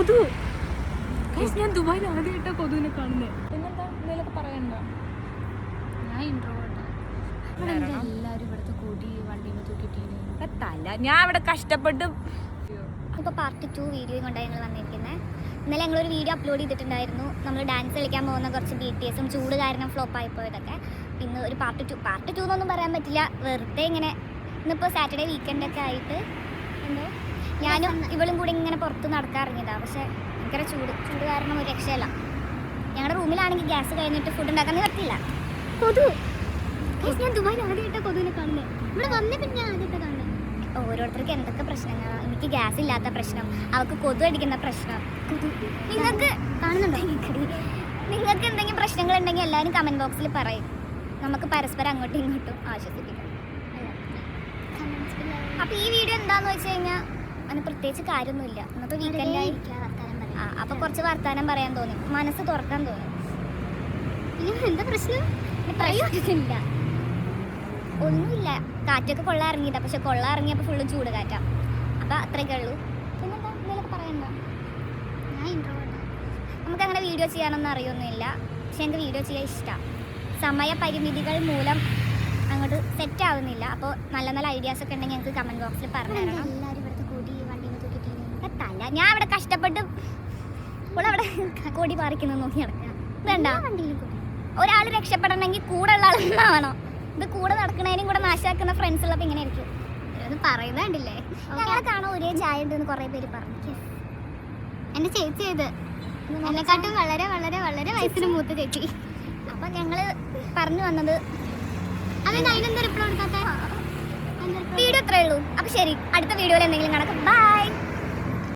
കൊതു. ഞാൻ ദുബായിൽ ആദ്യമായിട്ടാ കൊതുവിനെ കാണുന്നത്. പിന്നെന്താ എന്തെങ്കിലുമൊക്കെ പറയണ്ട. ഞാൻ ഇൻട്രോവേർട്ടാ. എല്ലാവരും ഇവിടുത്തെ കൂടി വണ്ടിയിൽ തൂക്കിയിട്ടില്ലേ തല. ഞാൻ ഇവിടെ കഷ്ടപ്പെട്ട് ഇപ്പോൾ പാർട്ട് 2 വീഡിയോയും കൊണ്ടാണ് ഞങ്ങൾ വന്നിരിക്കുന്നത്. ഇന്നലെ ഞങ്ങളൊരു വീഡിയോ അപ്ലോഡ് ചെയ്തിട്ടുണ്ടായിരുന്നു. നമ്മൾ ഡാൻസ് കളിക്കാൻ പോകുന്ന കുറച്ച് BTSും ചൂട് കാരണം ഫ്ലോപ്പായി പോയതൊക്കെ. പിന്നെ ഒരു പാർട്ട് 2 എന്നൊന്നും പറയാൻ പറ്റില്ല, വെറുതെ ഇങ്ങനെ. ഇന്നിപ്പോൾ സാറ്റർഡേ വീക്കെൻഡൊക്കെ ആയിട്ട് എന്തോ ഞാനും ഇവളും കൂടി ഇങ്ങനെ പുറത്ത് നടക്കാൻ ഇറങ്ങിയതാണ്. പക്ഷേ ഭയങ്കര ചൂട് കാരണം ഒരു രക്ഷയല്ല. ഞങ്ങളുടെ റൂമിലാണെങ്കിൽ ഗ്യാസ് കഴിഞ്ഞിട്ട് ഫുഡ് ഉണ്ടാക്കാൻ പറ്റില്ല. കൊതു. ഞാൻ ദുബായിൽ ആദ്യമായിട്ടാണ് കൊതുവിനെ കാണുന്നത്. ഇവിടെ വന്നേ പിന്നെ ഞാൻ ആദ്യമായിട്ട് കാണുന്നത്. ഓരോരുത്തർക്ക് എന്തൊക്കെ പ്രശ്നങ്ങളാണ്. എനിക്ക് ഗ്യാസ് ഇല്ലാത്ത പ്രശ്നം, അവൾക്ക് കൊതു അടിക്കുന്ന പ്രശ്നം. നിങ്ങൾക്ക് കാണുന്നുണ്ടോ? നിങ്ങൾക്ക് എന്തെങ്കിലും പ്രശ്നങ്ങളുണ്ടെങ്കിൽ എല്ലാവരും കമൻറ്റ് ബോക്സിൽ പറയും. നമുക്ക് പരസ്പരം അങ്ങോട്ടും ഇങ്ങോട്ടും ആശ്വസിപ്പിക്കാം. അപ്പോൾ ഈ വീഡിയോ എന്താണെന്ന് വെച്ച് കഴിഞ്ഞാൽ അതിന് പ്രത്യേകിച്ച് കാര്യമൊന്നുമില്ല. ഇന്നത്തെ വീക്കെൻഡായി. അപ്പോൾ കുറച്ച് വർത്താനം പറയാൻ തോന്നി, മനസ്സ് തുറക്കാൻ തോന്നി. എന്താ പ്രശ്നം? പ്രയോജനമില്ല, ഒന്നുമില്ല. കാറ്റൊക്കെ കൊള്ള ഇറങ്ങിയിട്ടാ, പക്ഷെ കൊള്ള ഇറങ്ങിയപ്പോൾ ഫുള്ള് ചൂട് കാറ്റാ. അപ്പോൾ അത്രയൊക്കെ ഉള്ളൂ. പിന്നെന്താ എന്തെങ്കിലുമൊക്കെ പറയണ്ട. ഞാൻ ഇൻട്രോവേർട്ടാ. നമുക്കങ്ങനെ വീഡിയോ ചെയ്യാനൊന്നും അറിയൊന്നുമില്ല, പക്ഷെ എനിക്ക് വീഡിയോ ചെയ്യാൻ ഇഷ്ടമാണ്. സമയപരിമിതികൾ മൂലം അങ്ങോട്ട് സെറ്റ് ആവുന്നില്ല. അപ്പോൾ നല്ല നല്ല ഐഡിയാസൊക്കെ ഉണ്ടെങ്കിൽ ഞങ്ങൾക്ക് കമൻറ്റ് ബോക്സിൽ പറഞ്ഞു തരണം. എല്ലാവരും ഇവിടുത്തെ കൂടി വണ്ടിയിൽ തൂക്കിയിട്ടില്ലേ തല. ഞാൻ ഇവിടെ കഷ്ടപ്പെട്ട് ഇവിടെ കൊടി പറിക്കുന്നത് നോക്കി നടക്കാം. വേണ്ട, ഒരാൾ രക്ഷപ്പെടണമെങ്കിൽ കൂടെ ഉള്ള ആളെന്നാവണം. ഇത് കൂടെ നടക്കണേനും കൂടെ നാശാക്കുന്ന ഫ്രണ്ട്സ് ഉള്ളപ്പോൾ ഇങ്ങനെ ആയിരിക്കും. ഇത് പറയുന്നുണ്ടല്ലേ. ഞങ്ങളെ കാണാൻ ഒരേ ചായ ഉണ്ടെന്ന് കുറേ പേര് പറഞ്ഞു. എൻ്റെ ചേച്ചി ഇത് എന്നെക്കാട്ടും വളരെ വളരെ വളരെ വയസ്സിന് മൂത്ത ചേച്ചി. അപ്പം ഞങ്ങൾ പറഞ്ഞു വന്നത് അതിനെന്താ റിപ്ലൈ കൊടുക്കാത്ത വീഡിയോ അത്രേ ഉള്ളൂ. അപ്പം ശരി, അടുത്ത വീഡിയോയിൽ എന്തെങ്കിലും കാണാം. ബൈ.